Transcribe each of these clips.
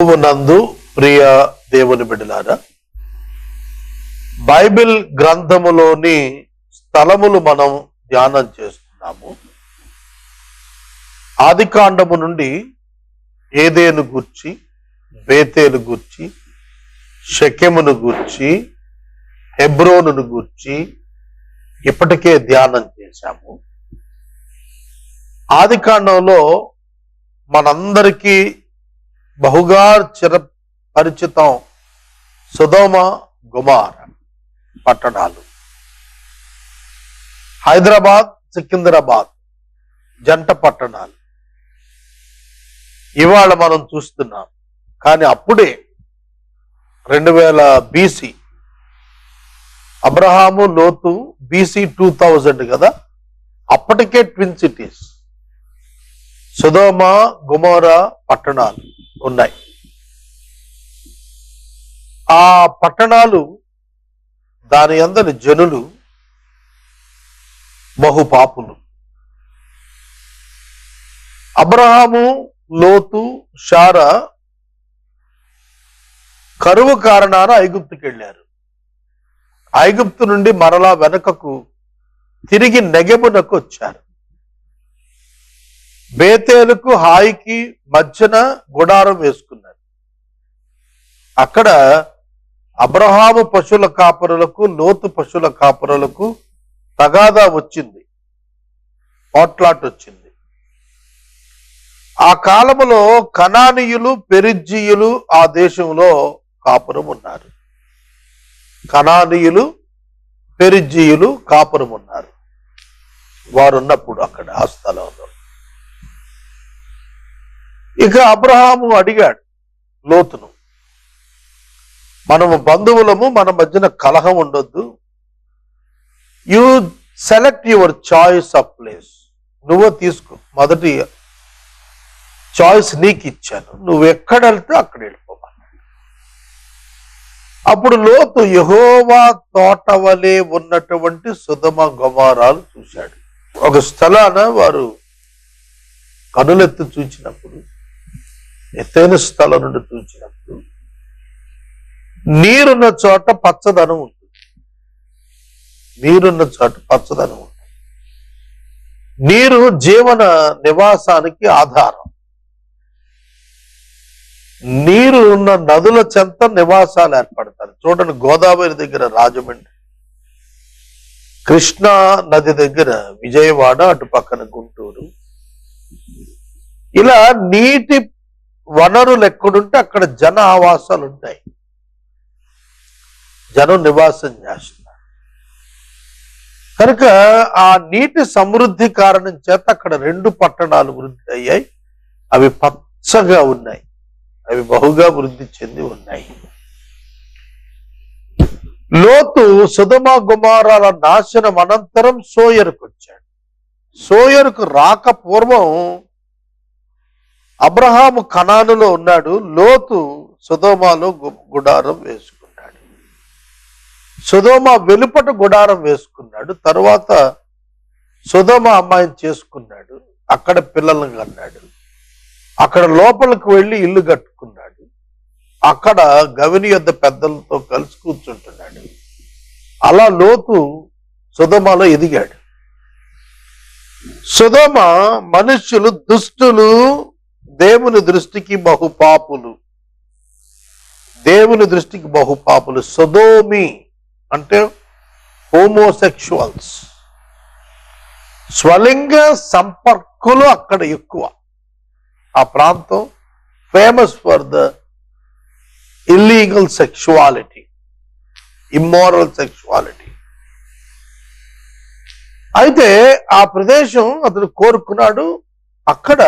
నందు ప్రియ దేవుని బిడ్డలారా, బైబిల్ గ్రంథములోని స్థలములు మనం ధ్యానం చేస్తున్నాము. ఆదికాండము నుండి ఏదేను గూర్చి, బేతేలు గూర్చి, షెకెమును గూర్చి, హెబ్రోనును గూర్చి ఇప్పటికే ధ్యానం చేశాము. ఆదికాండంలో మనందరికీ బహుగా చిరపరిచితం సొదొమ గొమొర్రా పట్టణాలు. హైదరాబాద్, సికింద్రాబాద్ జంట పట్టణాలు ఇవాళ మనం చూస్తున్నాం. కానీ అప్పుడే 2000 BC అబ్రహాము, లోతు BC 2000 కదా, అప్పటికే ట్విన్ సిటీస్ సొదొమ గొమొర్రా పట్టణాలు ఉన్నాయి. ఆ పట్టణాలు, దాని అందరి జనులు బహుపాపులు. అబ్రహాము, లోతు, శారా కరువు కారణాన ఐగుప్తుకి వెళ్ళారు. ఐగుప్తు నుండి మరలా వెనుకకు తిరిగి నెగెబునకు వచ్చారు. బేతేలుకు, హాయికి మధ్యన గుడారం వేసుకున్నారు. అక్కడ అబ్రహాము పశువుల కాపరులకు, లోతు పశువుల కాపరులకు తగాదా వచ్చింది, పోట్లాట వచ్చింది. ఆ కాలములో కనానీయులు, పెరిజ్జీయులు ఆ దేశంలో కాపురం ఉన్నారు. కనానీయులు, పెరిజ్జీయులు కాపురం ఉన్నారు. వారున్నప్పుడు అక్కడ ఆ స్థలంలో ఇక అబ్రహాము అడిగాడు లోతును, మనము బంధువులము, మన మధ్యన కలహం ఉండొద్దు. You select your choice of place. నువ్వు తీసుకో, మొదటి చాయిస్ నీకు ఇచ్చాను, నువ్వు ఎక్కడ వెళ్తే అక్కడ వెళ్ళిపోమన్నాడు. అప్పుడు లోతు యెహోవా తోట వలె ఉన్నటువంటి సొదొమ గొమొర్రాలు చూశాడు. ఒక స్థలాన వారు కనులెత్తి చూచినప్పుడు, ఎత్తైన స్థలం నుండి చూచినప్పుడు, నీరున్న చోట పచ్చదనం ఉంటుంది. నీరున్న చోట పచ్చదనం ఉంటుంది. నీరు జీవన నివాసానికి ఆధారం. నీరు ఉన్న నదుల చెంత నివాసాలు ఏర్పడతారు. చూడండి, గోదావరి దగ్గర రాజమండ్రి, కృష్ణా నది దగ్గర విజయవాడ, అటు పక్కన గుంటూరు. ఇలా నీటి వనరులు ఎక్కడుంటే అక్కడ జన ఆవాసాలు ఉంటాయి, జనం నివాసం చేస్తున్నారు. కనుక ఆ నీటి సమృద్ధి కారణం చేత అక్కడ 2 పట్టణాలు వృద్ధి అయ్యాయి. అవి పచ్చగా ఉన్నాయి, అవి బహుగా వృద్ధి చెంది ఉన్నాయి. లోతు సొదొమ గొమొర్రాల నాశనం అనంతరం సోయరుకు వచ్చాడు. సోయరుకు రాక పూర్వం అబ్రహాము కనానులో ఉన్నాడు, లోతు సొదొమలో గుడారం వేసుకున్నాడు. సొదొమ వెలుపట గుడారం వేసుకున్నాడు. తరువాత సొదొమ అమ్మాయిని చేసుకున్నాడు, అక్కడ పిల్లలను కన్నాడు. అక్కడ లోపలికి వెళ్ళి ఇల్లు కట్టుకున్నాడు. అక్కడ గవిని యొద్ద పెద్దలతో కలిసి కూర్చుంటున్నాడు. అలా లోతు సొదొమలో ఎదిగాడు. సొదొమ మనుష్యులు దుష్టులు, దేవుని దృష్టికి బహుపాపులు. దేవుని దృష్టికి బహుపాపులు. సొదోమి అంటే హోమోసెక్షువల్స్, స్వలింగ సంపర్కులు అక్కడ ఎక్కువ. ఆ ప్రాంతం famous for the illegal sexuality, immoral sexuality. అయితే ఆ ప్రదేశం అతను కోరుకున్నాడు. అక్కడ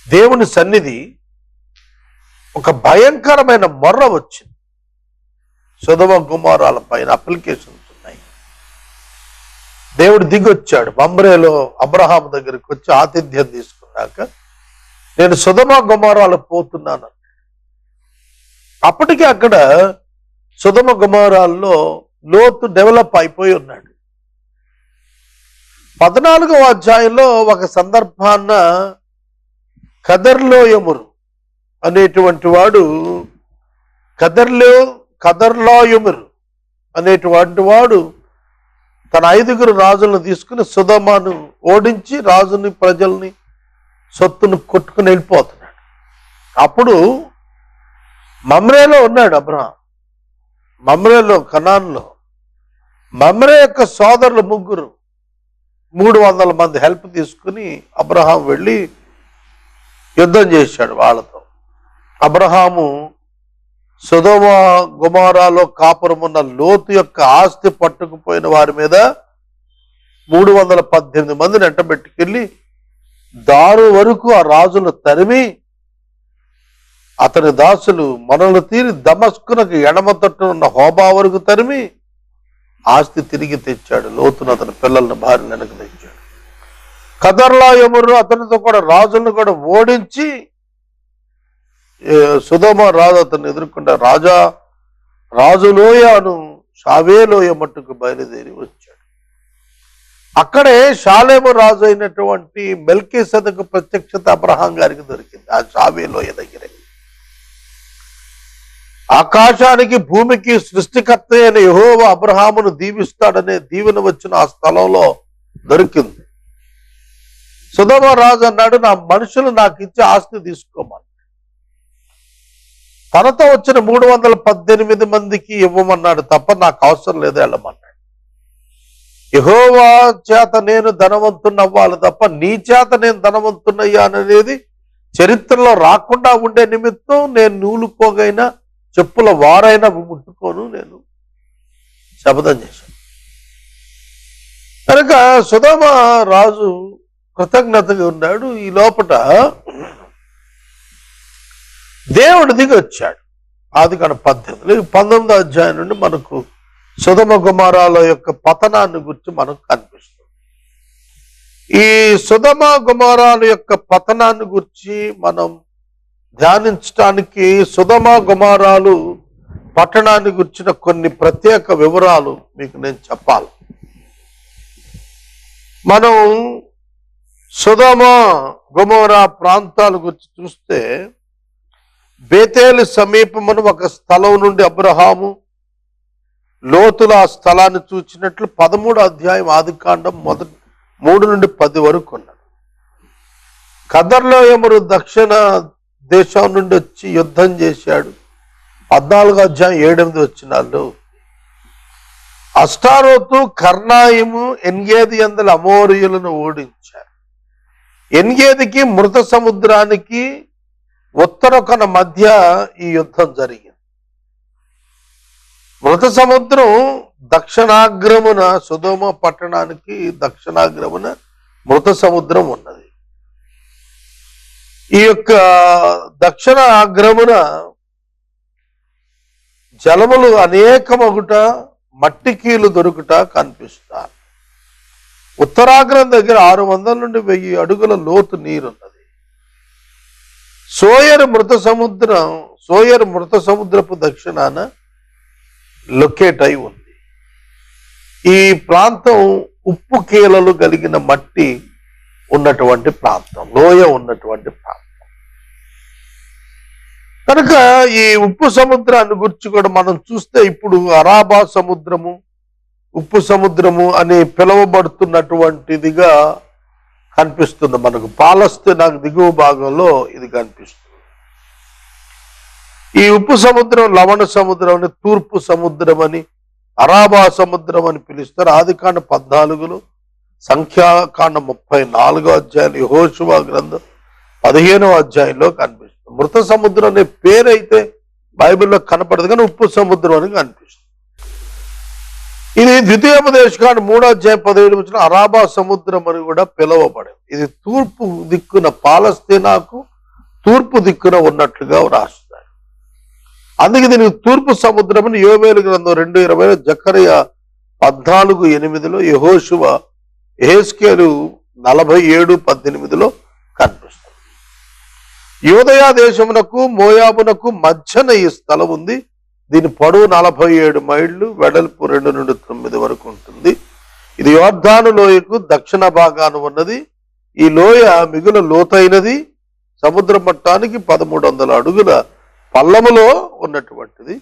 దేవుని సన్నిధి, ఒక భయంకరమైన మొర్ర వచ్చింది. సొదొమ గొమొర్రాల పైన అప్లికేషన్స్ ఉన్నాయి. దేవుడు దిగొచ్చాడు. మమ్రేలో అబ్రహాము దగ్గరికి వచ్చి ఆతిథ్యం తీసుకున్నాక, నేను సొదొమ గొమొర్రాలు పోతున్నాను. అప్పటికే అక్కడ సొదొమ గొమొర్రాల్లో లోతు డెవలప్ అయిపోయి ఉన్నాడు. 14వ అధ్యాయంలో ఒక సందర్భాన్న కదర్లోయమురు అనేటువంటి వాడు కదర్లాయుమురు అనేటువంటి వాడు తన 5 రాజులను తీసుకుని సొదొమను ఓడించి రాజుని ప్రజల్ని సొత్తును కొట్టుకుని వెళ్ళిపోతున్నాడు. అప్పుడు మమ్రేలో ఉన్నాడు అబ్రహాం. మమ్రేలో కనాన్లో మమ్రే యొక్క సోదరులు 300 మంది హెల్ప్ తీసుకుని అబ్రహాం వెళ్ళి యుద్ధం చేశాడు వాళ్ళతో. అబ్రహాము సొదొమ గొమొరాలో కాపురమున్న లోతు యొక్క ఆస్తి పట్టుకుపోయిన వారి మీద 318 మందిని వెంటబెట్టుకెళ్ళి దారు వరకు ఆ రాజులు తరిమి అతని దాసులు మనలు తీరి దమస్కునకు ఎడమ తట్టున ఉన్న హోబా వరకు తరిమి ఆస్తి తిరిగి తెచ్చాడు. లోతును అతని పిల్లలను భార్యను వెనక్కి తెచ్చాడు. కదర్లాయుమురు అతనితో కూడా రాజులను కూడా ఓడించి సొదొమ రాజు అతన్ని ఎదుర్కొంటే రాజులోయను షావేలోయ మట్టుకు బయలుదేరి వచ్చాడు. అక్కడే షాలేము రాజు అయినటువంటి మెల్కీసెదెకు ప్రత్యక్షత అబ్రహాం గారికి దొరికింది. ఆ షావేలోయ దగ్గరే ఆకాశానికి భూమికి సృష్టికర్త అయిన యెహోవా అబ్రహామును దీవిస్తాడనే దీవెన వచ్చిన ఆ స్థలంలో దొరికింది. సొదొమ రాజు అన్నాడు, నా మనుషులు నాకు ఇచ్చి ఆస్తి తీసుకోమని. తనతో వచ్చిన 318 మందికి ఇవ్వమన్నాడు తప్ప నాకు అవసరం లేదు వెళ్ళమన్నాడు. యెహోవా చేత నేను ధనవంతుని అవ్వాలి తప్ప నీ చేత నేను ధనవంతునయ్యాననేది చరిత్రలో రాకుండా ఉండే నిమిత్తం నేను నూలుకోగైనా చెప్పుల వారైనా ముట్టుకోను నేను శపథం చేశాను. కనుక సొదొమ రాజు కృతజ్ఞతగా ఉన్నాడు. ఈ లోపట దేవుడు దిగి వచ్చాడు. ఆదికాండం 19వ అధ్యాయం నుండి మనకు సొదొమ గొమొరాల యొక్క పతనాన్ని గురించి మనకు కనిపిస్తుంది. ఈ సొదొమ గొమొరాల యొక్క పతనాన్ని గురించి మనం ధ్యానించడానికి సొదొమ గొమొరాలు పట్టణాన్ని గురించిన కొన్ని ప్రత్యేక వివరాలు మీకు నేను చెప్పాలి. మనం సొదొమ గొమొరా ప్రాంతాల గురించి చూస్తే బేతేలు సమీపమున ఒక స్థలం నుండి అబ్రహాము లోతుల ఆ స్థలాన్ని చూచినట్లు 13వ అధ్యాయం ఆదికాండం 3 నుండి 10 వరకు ఉన్నాడు. కదర్లాయుమురు దక్షిణ దేశం నుండి వచ్చి యుద్ధం చేశాడు. 14వ అధ్యాయం 7-8 వచనాల్లో అష్టారోతు కర్నాయిము ఎన్గేది యందలి అమోరీయులను ఓడించారు. ఎన్గేదికి మృత సముద్రానికి ఉత్తర కొన మధ్య ఈ యుద్ధం జరిగింది. మృత సముద్రం దక్షిణాగ్రమున సొదొమ పట్టణానికి దక్షిణాగ్రమున మృత సముద్రం ఉన్నది. ఈ యొక్క దక్షిణ అగ్రమున జలములు అనేకమగుట మట్టి కీలు దొరుకుట కనిపిస్తారు. ఉత్తరాగ్రం దగ్గర 600 నుండి 1000 అడుగుల లోతు నీరున్నది. సోయరు మృత సముద్రపు దక్షిణాన లొకేట్ అయి ఉంది. ఈ ప్రాంతం ఉప్పు కీలలు కలిగిన మట్టి ఉన్నటువంటి ప్రాంతం, లోయ ఉన్నటువంటి ప్రాంతం. కనుక ఈ ఉప్పు సముద్రాన్ని గురించి కూడా మనం చూస్తే ఇప్పుడు అరాబా సముద్రము, ఉప్పు సముద్రము అని పిలువబడుతున్నటువంటిదిగా కనిపిస్తుంది మనకు. పాలస్తీనాకు దిగువ భాగంలో ఇది కనిపిస్తుంది. ఈ ఉప్పు సముద్రం లవణ సముద్రం అని, తూర్పు సముద్రం అని, అరాబా సముద్రం అని పిలుస్తారు. ఆదికాండం 14లో, సంఖ్యాకాండం 34వ అధ్యాయంలో, యెహోషువ గ్రంథం 15వ అధ్యాయంలో కనిపిస్తుంది. మృత సముద్రం అనే పేరు అయితే బైబిల్లో కనపడదు కానీ ఉప్పు సముద్రం అని కనిపిస్తుంది. ఇది ద్వితీయోపదేశకాండం 3వ అధ్యాయం 17 వచ్చిన అరాబా సముద్రం అని కూడా పిలువబడింది. ఇది తూర్పు దిక్కున, పాలస్తీనాకు తూర్పు దిక్కున ఉన్నట్లుగా రాస్తారు. అందుకే దీనికి తూర్పు సముద్రం అని యోవేలు గ్రంథం 2:20, జకరియా 14:8, యెహోషువ యెహెజ్కేలు 47:18 కనిపిస్తుంది. యూదయా దేశమునకు మోయాబునకు మధ్యన ఈ స్థలం ఉంది. దీని పొడవు 47 మైళ్ళు, వెడల్పు 2 నుండి 9 వరకు ఉంటుంది. ఇది యోర్దాను లోయకు దక్షిణ భాగాన ఉన్నది. ఈ లోయ మిగులు లోతైనది, సముద్ర మట్టానికి 1300 అడుగుల పల్లములో ఉన్నటువంటిది,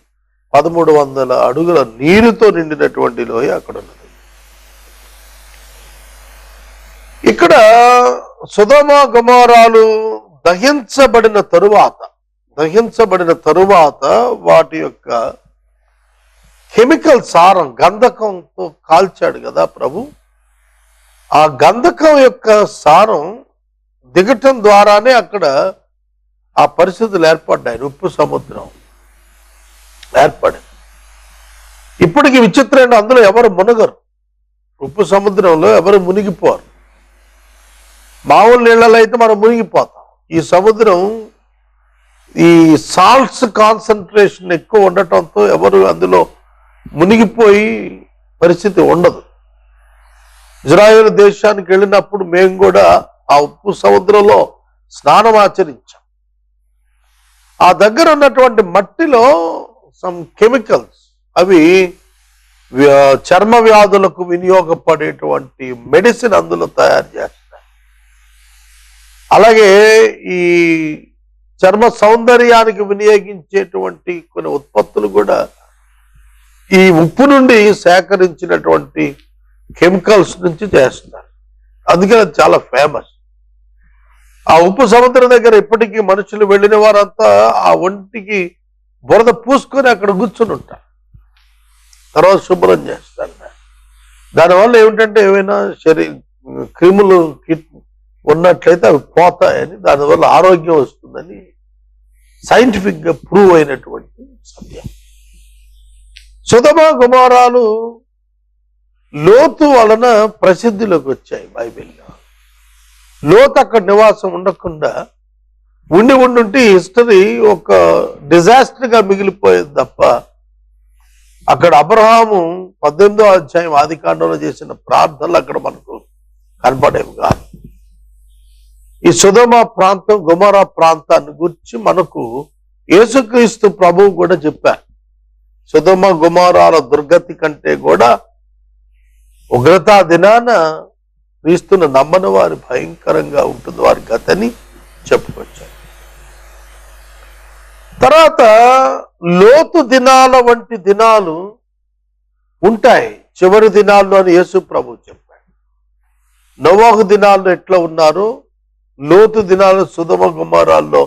1300 అడుగుల నీరుతో నిండినటువంటి లోయ అక్కడ ఉన్నది. ఇక్కడ సొదొమ గొమొరాలు దహించబడిన తరువాత వాటి యొక్క కెమికల్ సారం గంధకంతో కాల్చాడు కదా ప్రభు. ఆ గంధకం యొక్క సారం దిగటం ద్వారానే అక్కడ ఆ పరిస్థితులు ఏర్పడ్డాయి. ఉప్పు సముద్రం ఏర్పడింది. ఇప్పటికి విచిత్రమైన, అందులో ఎవరు మునగరు. ఉప్పు సముద్రంలో ఎవరు మునిగిపోరు. మామూలు నీళ్ళలో అయితే మనం మునిగిపోతాం. ఈ సముద్రం ఈ సాల్ట్స్ కాన్సన్ట్రేషన్ ఎక్కువ ఉండటంతో ఎవరు అందులో మునిగిపోయి పరిస్థితి ఉండదు. ఇజ్రాయేల్ దేశానికి వెళ్ళినప్పుడు మేము కూడా ఆ ఉప్పు సముద్రంలో స్నానం ఆచరించాం. ఆ దగ్గర ఉన్నటువంటి మట్టిలో సమ్ కెమికల్స్, అవి చర్మ వ్యాధులకు వినియోగపడేటువంటి మెడిసిన్ అందులో తయారు చేస్తాయి. అలాగే ఈ చర్మ సౌందర్యానికి వినియోగించేటువంటి కొన్ని ఉత్పత్తులు కూడా ఈ ఉప్పు నుండి సేకరించినటువంటి కెమికల్స్ నుంచి చేస్తారు. అందుకని అది చాలా ఫేమస్. ఆ ఉప్పు సముద్రం దగ్గర ఇప్పటికీ మనుషులు వెళ్ళిన వారంతా ఆ ఒంటికి బురద పూసుకొని అక్కడ కూర్చుని ఉంటారు. తర్వాత శుభ్రం చేస్తారు. దానివల్ల ఏమిటంటే ఏమైనా క్రిములు ఉన్నట్లయితే అవి పోతాయని, దానివల్ల ఆరోగ్యం వస్తుందని సైంటిఫిక్ గా ప్రూవ్ అయినటువంటి సత్యం. సొదొమ గొమొరాలు లోతు వలన ప్రసిద్ధిలోకి వచ్చాయి బైబిల్లో. లోతు అక్కడ నివాసం ఉండకుండా ఉండుంటే హిస్టరీ ఒక డిజాస్టర్ గా మిగిలిపోయేది తప్ప అక్కడ అబ్రహాము 18వ అధ్యాయం ఆదికాండంలో చేసిన ప్రార్థనలు అక్కడ మనకు కనపడేవి కాదు. ఈ సొదొమ ప్రాంతం, గొమొరా ప్రాంతాన్ని గురించి మనకు యేసుక్రీస్తు ప్రభువు కూడా చెప్పారు. సొదొమ గొమొరాల దుర్గతి కంటే కూడా ఉగ్రతా దినాన క్రీస్తును నమ్మని వారి భయంకరంగా ఉంటుంది వారి గతని చెప్పుకొచ్చారు. తర్వాత లోతు దినాల వంటి దినాలు ఉంటాయి చివరి దినాల్లో అని యేసు ప్రభు చెప్పాడు. నోవహు దినాల్లో ఎట్లా ఉన్నారో, లోతు దినాలు సొదొమ గొమొరాల్లో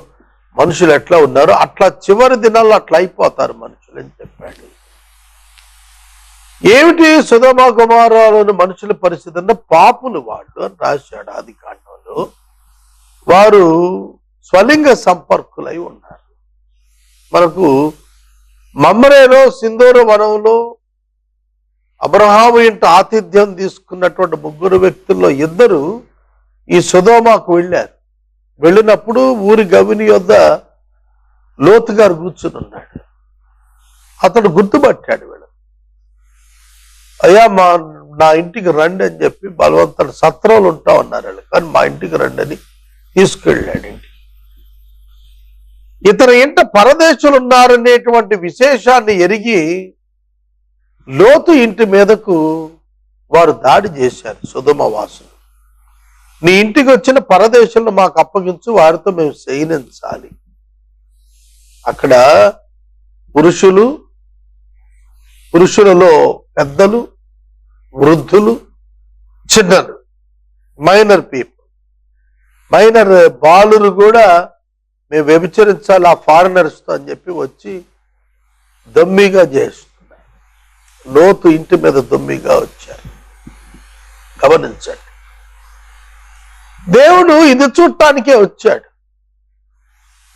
మనుషులు ఎట్లా ఉన్నారో అట్లా చివరి దినాల్లో అట్లా అయిపోతారు మనుషులు అని చెప్పాడు. ఏమిటి సొదొమ గొమొరాలోని మనుషుల పరిస్థితి అంటే పాపులు వాళ్ళు అని రాశాడు ఆదికాండంలో. వారు స్వలింగ సంపర్కులై ఉన్నారు. మనకు మమ్రేలో సింధూర వనంలో అబ్రహాము ఇంట ఆతిథ్యం తీసుకున్నటువంటి 3 వ్యక్తుల్లో 2 ఈ సొదొమకు వెళ్ళారు. వెళ్ళినప్పుడు ఊరి గవిని యొద్ద లోతు గారు కూర్చుని ఉన్నాడు. అతడు గుర్తుపట్టాడు. వీళ్ళు అయ్యా నా ఇంటికి రండి అని చెప్పి బలవంతుడు సత్రంలో ఉంటా ఉన్నారు వాళ్ళు. కానీ మా ఇంటికి రండి అని తీసుకెళ్ళాడు ఇంటికి. ఇతని ఇంట పరదేశులు ఉన్నారనేటువంటి విశేషాన్ని ఎరిగి లోతు ఇంటి మీదకు వారు దాడి చేశారు. సొదొమ వాసులు, నీ ఇంటికి వచ్చిన పరదేశులను మాకు అప్పగించు, వారితో మేము శయనించాలి. అక్కడ పురుషులలో పెద్దలు, వృద్ధులు, చిన్నలు, మైనర్ పీపుల్, మైనర్ బాలురు కూడా మేము వ్యభిచరించాలి ఆ ఫారినర్స్తో అని చెప్పి వచ్చి దమ్మిగా చేస్తున్నారు. లోతు ఇంటి మీద దమ్మిగా వచ్చారు. గమనించండి, దేవుడు ఇది చూడటానికే వచ్చాడు.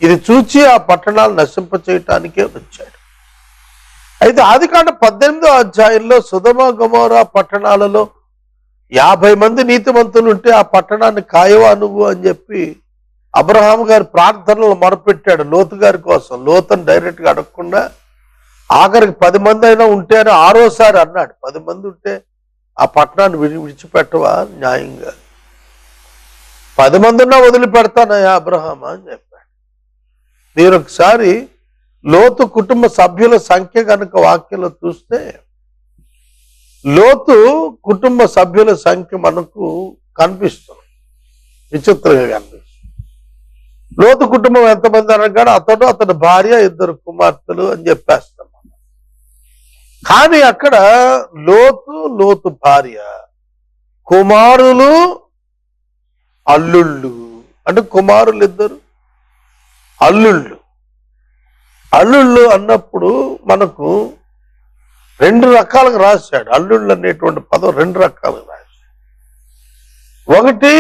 ఇది చూచి ఆ పట్టణాలు నశింప చేయటానికే వచ్చాడు. అయితే ఆదికాండ 18వ అధ్యాయంలో సొదొమ గొమొరా పట్టణాలలో 50 మంది నీతిమంతులు ఉంటే ఆ పట్టణాన్ని కాయవా నువ్వు అని చెప్పి అబ్రహాం గారి ప్రార్థనలు మొరపెట్టాడు లోతు గారి కోసం. లోతుని డైరెక్ట్ గా అడగకుండా ఆఖరికి 10 మంది అయినా ఉంటే అని 6వసారి అన్నాడు. 10 మంది ఉంటే ఆ పట్టణాన్ని విడిచిపెట్టవా న్యాయంగా? 10 మంది ఉన్నా వదిలిపెడతానయ్యా అబ్రహామా అని చెప్పాడు. మీరు ఒకసారి లోతు కుటుంబ సభ్యుల సంఖ్య కనుక వాక్యంలో చూస్తే లోతు కుటుంబ సభ్యుల సంఖ్య మనకు కనిపిస్తుంది, విచిత్రంగా కనిపిస్తుంది. లోతు కుటుంబం ఎంతమంది అనగానే అతడు అతని భార్య 2 కుమార్తెలు అని చెప్పేస్తాం. కానీ అక్కడ లోతు భార్య, కుమారులు, అల్లుళ్ళు. అంటే కుమారులు 2, అల్లుళ్ళు అన్నప్పుడు మనకు 2 రకాలుగా రాశాడు. అల్లుళ్ళు అనేటువంటి పదం 2 రకాలుగా రాశాడు. ఒకటి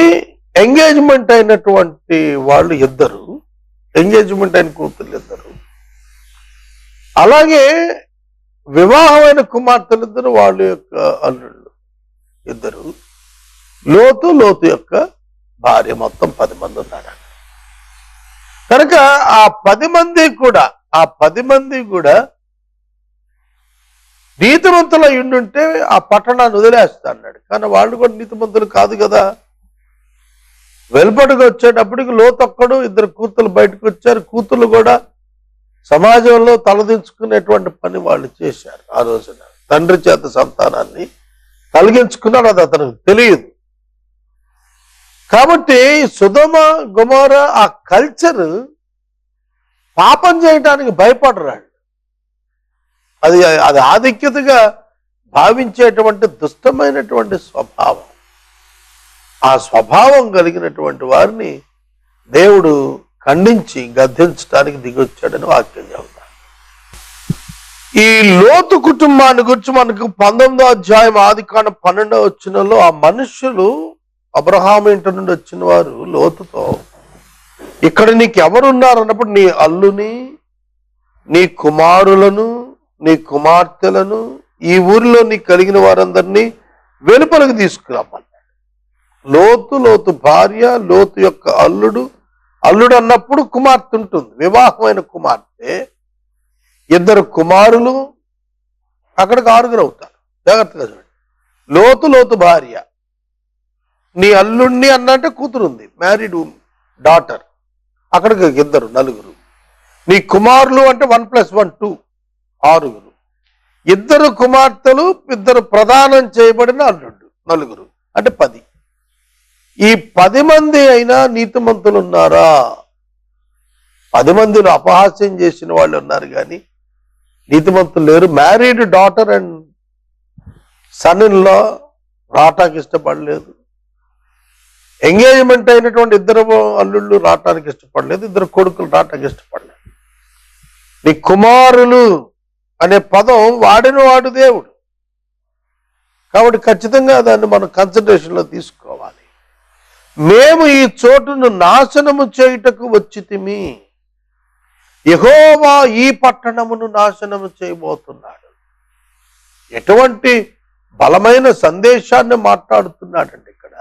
ఎంగేజ్మెంట్ అయినటువంటి వాళ్ళు 2, ఎంగేజ్మెంట్ అయిన కూతుర్లు 2, అలాగే వివాహమైన కుమార్తెలు 2, వాళ్ళ యొక్క అల్లుళ్ళు 2, లోతు యొక్క భార్య, మొత్తం 10 మంది ఉన్నారు. కనుక ఆ 10 మంది కూడా నీతిమంతులు అయ్యుండుంటే ఆ పట్టణాన్ని వదిలేస్తా అన్నాడు. కానీ వాళ్ళు కూడా నీతిమంతులు కాదు కదా. వెలుపటికి వచ్చేటప్పటికి లోతొక్కడు, 2 కూతురు బయటకు వచ్చారు. కూతురు కూడా సమాజంలో తలదించుకునేటువంటి పని వాళ్ళు చేశారు. ఆ రోజున తండ్రి చేత సంతానాన్ని కలిగించుకున్నాడు, అది అతనికి తెలియదు. కాబట్టి సొదొమ గొమొర్ర ఆ కల్చర్ పాపం చేయడానికి భయపడరాడు. అది ఆధిక్యతగా భావించేటువంటి దుష్టమైనటువంటి స్వభావం. ఆ స్వభావం కలిగినటువంటి వారిని దేవుడు ఖండించి గద్దించడానికి దిగొచ్చాడని వాక్యం చెబుతాడు. ఈ లోతు కుటుంబాన్ని గురించి మనకు 19వ అధ్యాయం ఆదికాండం 12వ వచనంలో ఆ మనుషులు అబ్రహాము ఇంటి నుండి వచ్చిన వారు లోతుతో, ఇక్కడ నీకు ఎవరున్నారు అన్నప్పుడు నీ అల్లుని, నీ కుమారులను, నీ కుమార్తెలను, ఈ ఊరిలో నీకు కలిగిన వారందరినీ వెలుపలకు తీసుకురమ్మన్నాడు. లోతు భార్య, లోతు యొక్క అల్లుడు అన్నప్పుడు కుమార్తె ఉంటుంది, వివాహమైన కుమార్తె, 2 కుమారులు, అక్కడికి 6 అవుతారు. జాగ్రత్తగా చూడండి. లోతు భార్య, నీ అల్లుడిని అన్నంటే కూతురు ఉంది, మ్యారీడ్ డాటర్, అక్కడికి 2 4. నీ కుమారులు అంటే 1 + 1 2 6. 2 కుమార్తెలు, 2 ప్రదానం చేయబడిన అల్లుడు 4 అంటే 10. ఈ 10 మంది అయినా నీతిమంతులు ఉన్నారా? 10 మందిలో అపహాస్యం చేసిన వాళ్ళు ఉన్నారు కానీ నీతిమంతులు లేరు. Married daughter and son in law రావటానికి ఇష్టపడలేదు. ఎంగేజ్మెంట్ అయినటువంటి 2 అల్లుళ్ళు రావటానికి ఇష్టపడలేదు, 2 కొడుకులు రావటానికి ఇష్టపడలేదు. నీ కుమారులు అనే పదం వాడు దేవుడు. కాబట్టి ఖచ్చితంగా దాన్ని మనం కన్సిడరేషన్లో తీసుకోవాలి. మేము ఈ చోటును నాశనము చేయుటకు వచ్చితిమి, యెహోవా ఈ పట్టణమును నాశనము చేయబోతున్నాడు. ఎటువంటి బలమైన సందేశాన్ని మాట్లాడుతున్నాడండి ఇక్కడ.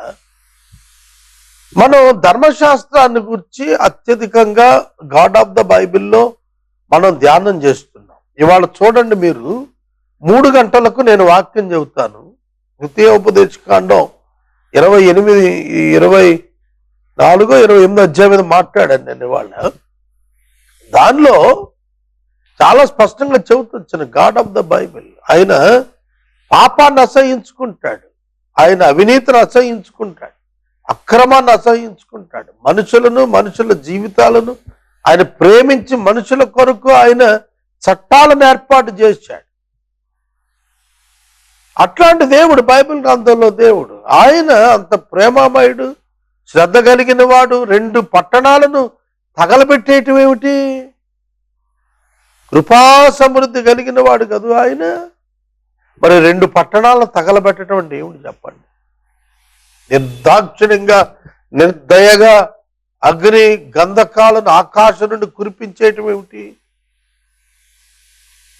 మనం ధర్మశాస్త్రాన్ని గురించి అత్యధికంగా గాడ్ ఆఫ్ ద బైబిల్లో మనం ధ్యానం చేస్తున్నాం. ఇవాళ చూడండి, మీరు 3 గంటలకు నేను వాక్యం చెబుతాను. ద్వితీయోపదేశకాండం 28, 24, 28 అధ్యాయం మీద మాట్లాడాను నేను ఇవాళ. దానిలో చాలా స్పష్టంగా చెబుతొచ్చిన గాడ్ ఆఫ్ ద బైబిల్, ఆయన పాపాన్ని అసహించుకుంటాడు, ఆయన అవినీతిని అసహించుకుంటాడు, అక్రమాన్ని అసహించుకుంటాడు, మనుషుల జీవితాలను ఆయన ప్రేమించి మనుషుల కొరకు ఆయన చట్టాలను ఏర్పాటు చేశాడు. అట్లాంటి దేవుడు బైబిల్ గ్రంథంలో దేవుడు. ఆయన అంత ప్రేమమయుడు, శ్రద్ధ కలిగిన వాడు. 2 పట్టణాలను తగలబెట్టేయటం ఏమిటి? కృపా సమృద్ధి కలిగిన వాడు కదా ఆయన. మరి 2 పట్టణాలను తగలబెట్టడం అంటే ఏమిటి చెప్పండి? నిర్దాక్షిణ్యంగా, నిర్దయగా అగ్ని గంధకాలను ఆకాశం నుండి కురిపించేయటం ఏమిటి?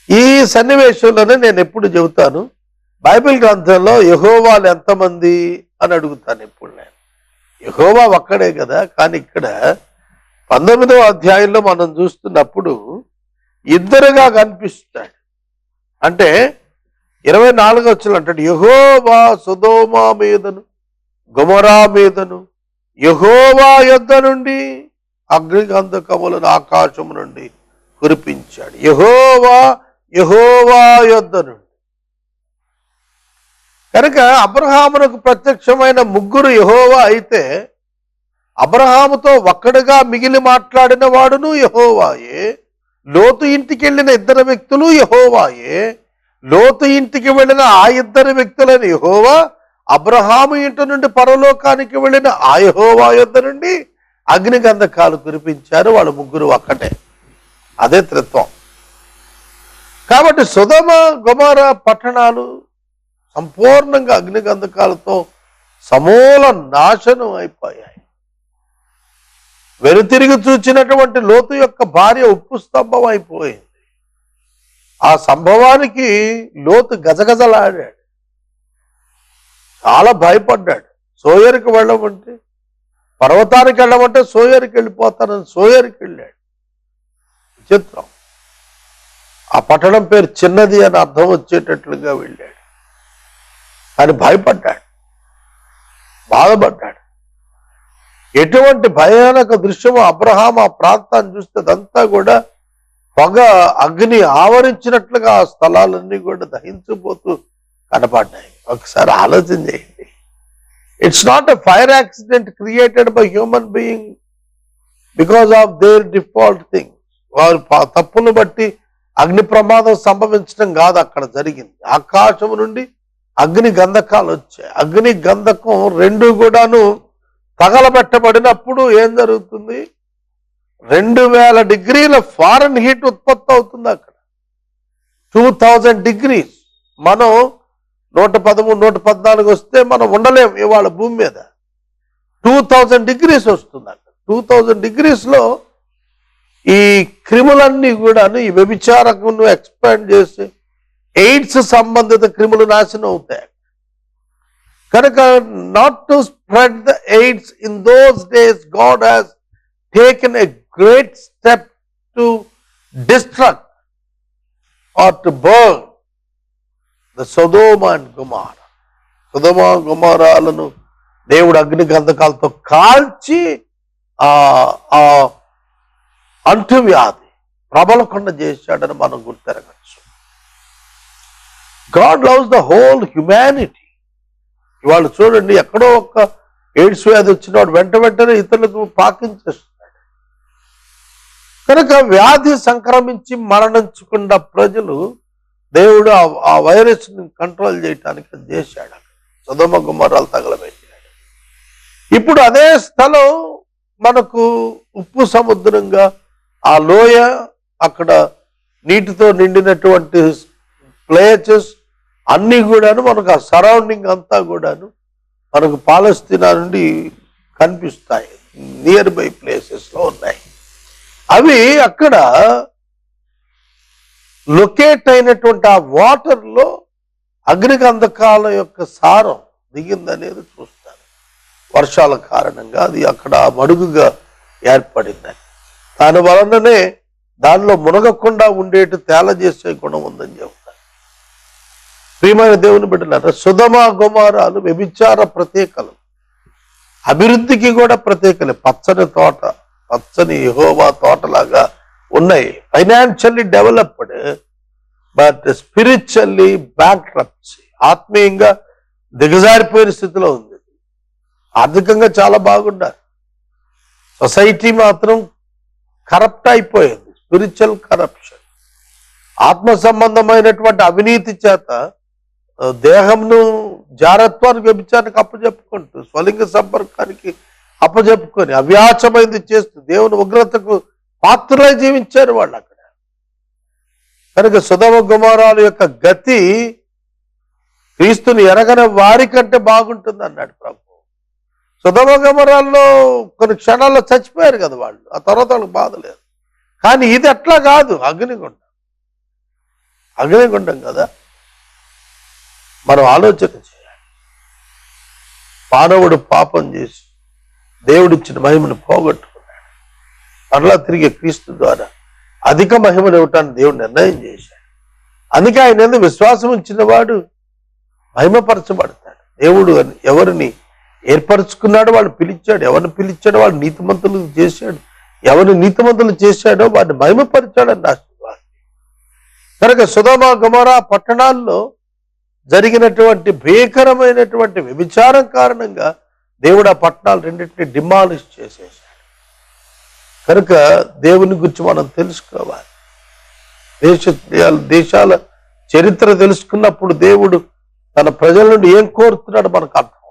ఈ సన్నివేశంలోనే నేను ఎప్పుడు చెబుతాను, బైబిల్ గ్రంథంలో యెహోవాలు ఎంతమంది అని అడుగుతాను ఎప్పుడు నేను. యెహోవా ఒక్కడే కదా. కానీ ఇక్కడ 19వ అధ్యాయంలో మనం చూస్తున్నప్పుడు 2గా కనిపిస్తాడు. అంటే 24వ వచనం అంటాడు, యెహోవా సొదొమ మీదను గొమొర్రా మీదను యెహోవా యొద్ద నుండి అగ్నిగంధకములను ఆకాశము నుండి కురిపించాడు. యెహోవా యొద్ద నుండి. కనుక అబ్రహామునకు ప్రత్యక్షమైన 3 యెహోవా అయితే అబ్రహాముతో ఒక్కడుగా మిగిలి మాట్లాడిన వాడును యెహోవాయే, లోతు ఇంటికి వెళ్ళిన ఇద్దరు వ్యక్తులు యెహోవాయే, లోతు ఇంటికి వెళ్ళిన ఆ ఇద్దరు వ్యక్తులైన యెహోవా, అబ్రహాము ఇంటి నుండి పరలోకానికి వెళ్ళిన ఆ యెహోవా యొద్ద నుండి అగ్నిగంధకాలు కురిపించారు. వాళ్ళు ముగ్గురు ఒక్కటే. అదే త్రిత్వం. కాబట్టి సొదొమ గొమొర్రా పట్టణాలు సంపూర్ణంగా అగ్నిగంధకాలతో సమూల నాశనం అయిపోయాయి. వెనుతిరిగి చూచినటువంటి లోతు యొక్క భార్య ఉప్పు స్తంభం అయిపోయింది. ఆ సంభవానికి లోతు గజగజలాడాడు, చాలా భయపడ్డాడు. సోయరికి వెళ్ళమంటే, పర్వతానికి వెళ్ళమంటే సోయరికి వెళ్ళిపోతానని సోయరికి వెళ్ళాడు. చిత్రం. ఆ పట్టణం పేరు చిన్నది అని అర్థం వచ్చేటట్లుగా వెళ్ళాడు. కానీ భయపడ్డాడు, బాధపడ్డాడు. ఎటువంటి భయానక దృశ్యమో! అబ్రహాం ఆ ప్రాంతాన్ని చూస్తే అదంతా కూడా పొగ, అగ్ని ఆవరించినట్లుగా ఆ స్థలాలన్నీ కూడా దహించిపోతూ కనపడ్డాయి. ఒకసారి ఆలోచన చేయండి. It's not a fire accident created by human being because of their default thing. వారు తప్పును బట్టి అగ్ని ప్రమాదం సంభవించడం కాదు అక్కడ జరిగింది. ఆకాశం నుండి అగ్ని గంధకాలు వచ్చాయి. అగ్ని గంధకం రెండు కూడాను తగలబెట్టబడినప్పుడు ఏం జరుగుతుంది? 2000 డిగ్రీల ఫారెన్ హీట్ ఉత్పత్తి అవుతుంది అక్కడ. 2000 డిగ్రీస్. మనం 113, 114 వస్తే మనం ఉండలేం ఇవాళ భూమి మీద. 2000 డిగ్రీస్ వస్తుంది అక్కడ. 2000 డిగ్రీస్లో ఈ క్రిములన్నీ కూడా ఈ వ్యభిచారకును ఎక్స్పాండ్ చేసి ఎయిడ్స్ సంబంధిత క్రిములు నాశనం అవుతాయి. కనుక not to spread the AIDS in those days God has taken a great step to destruct or to burn the Sodom and Gomorrah. Sodom గొమొర్రాలను దేవుడు అగ్ని గంధకాలతో కాల్చి ఆ అంటువ్యాధి ప్రబలకుండా చేశాడని మనం గుర్తెరగచ్చు. God loves the whole humanity. ఇవాళ చూడండి, ఎక్కడో ఒక్క ఎయిడ్స్ వ్యాధి వచ్చినవాడు వెంటనే ఇతరులకు పాకించేస్తున్నాడు. కనుక వ్యాధి సంక్రమించి మరణించకుండా ప్రజలు దేవుడు ఆ వైరస్ ని కంట్రోల్ చేయటానికి చేశాడు. సొదొమ గొమొర్రాలు తగలబెట్టాడు. ఇప్పుడు అదే స్థలం మనకు ఉప్పు సముద్రంగా, ఆ లోయ, అక్కడ నీటితో నిండినటువంటి ప్లేసెస్ అన్నీ కూడాను మనకు, ఆ సరౌండింగ్ అంతా కూడాను మనకు పాలస్తీనా నుండి కనిపిస్తాయి. నియర్ బై ప్లేసెస్లో ఉన్నాయి. అవి అక్కడ లొకేట్ అయినటువంటి ఆ వాటర్లో అగ్నిగంధకాల యొక్క సారం దిగిందనేది చూస్తారు. వర్షాల కారణంగా అది అక్కడ మడుగుగా ఏర్పడిందని, దాని వలననే దానిలో మునగకుండా ఉండేటి తేలజేసే గుణం ఉందని చెబుతారు. ప్రియమైన దేవుని బిడ్డలారా, సొదొమ గొమొర్రాలు వ్యభిచార ప్రతీకలు, అభివృద్ధికి కూడా ప్రతీకలే. పచ్చని తోట, పచ్చని యెహోవా తోటలాగా ఉన్నాయి. Financially developed but spiritually bankruptcy. ఆత్మీయంగా దిగజారిపోయిన స్థితిలో ఉంది. ఆర్థికంగా చాలా బాగున్నారు, సొసైటీ మాత్రం కరప్ట్ అయిపోయింది. స్పిరిచువల్ కరప్షన్, ఆత్మ సంబంధమైనటువంటి అవినీతి చేత దేహంను జారత్వానికి, వ్యభిచారానికి అప్పచెప్పుకుంటూ, స్వలింగ సంపర్కానికి అప్పచెప్పుకొని అవ్యాచమైంది చేస్తూ దేవుని ఉగ్రతకు పాత్రులై జీవించారు వాళ్ళు అక్కడ. కనుక సొదొమ గొమొర్రాల యొక్క గతి క్రీస్తుని ఎరగని వారి కంటే బాగుంటుంది అన్నాడు ప్రభు. సొదొమ గొమొర్రాల్లో కొన్ని క్షణాల్లో చచ్చిపోయారు కదా వాళ్ళు, ఆ తర్వాత వాళ్ళకి బాధ లేదు. కానీ ఇది అట్లా కాదు, అగ్నిగుండం. అగ్నిగుండం కదా. మనం ఆలోచన చేయాలి. మానవుడు పాపం చేసి దేవుడిచ్చిన మహిమను పోగొట్టుకున్నాడు. మరలా తిరిగి క్రీస్తు ద్వారా అధిక మహిమను ఇవ్వటాన్ని దేవుడు నిర్ణయం చేశాడు. అందుకే ఆయన ఎందుకు విశ్వాసం ఉంచిన వాడు మహిమపరచబడతాడు. దేవుడు ఎవరిని ఏర్పరచుకున్నాడో వాళ్ళు పిలిచాడు, ఎవరిని పిలిచాడో వాళ్ళు నీతిమంతులు చేశాడు, ఎవరిని నీతిమంతులు చేశాడో వాడిని మహిమపరిచాడని రాష్ట్ర. కనుక సొదొమ గొమొర్రా పట్టణాల్లో జరిగినటువంటి భీకరమైనటువంటి వ్యభిచారం కారణంగా దేవుడు ఆ పట్టణాలు రెండింటిని డిమాలిష్ చేసేసాడు. కనుక దేవుని గురించి మనం తెలుసుకోవాలి. దేశాల చరిత్ర తెలుసుకున్నప్పుడు దేవుడు తన ప్రజల నుండి ఏం కోరుతున్నాడో మనకు అర్థం.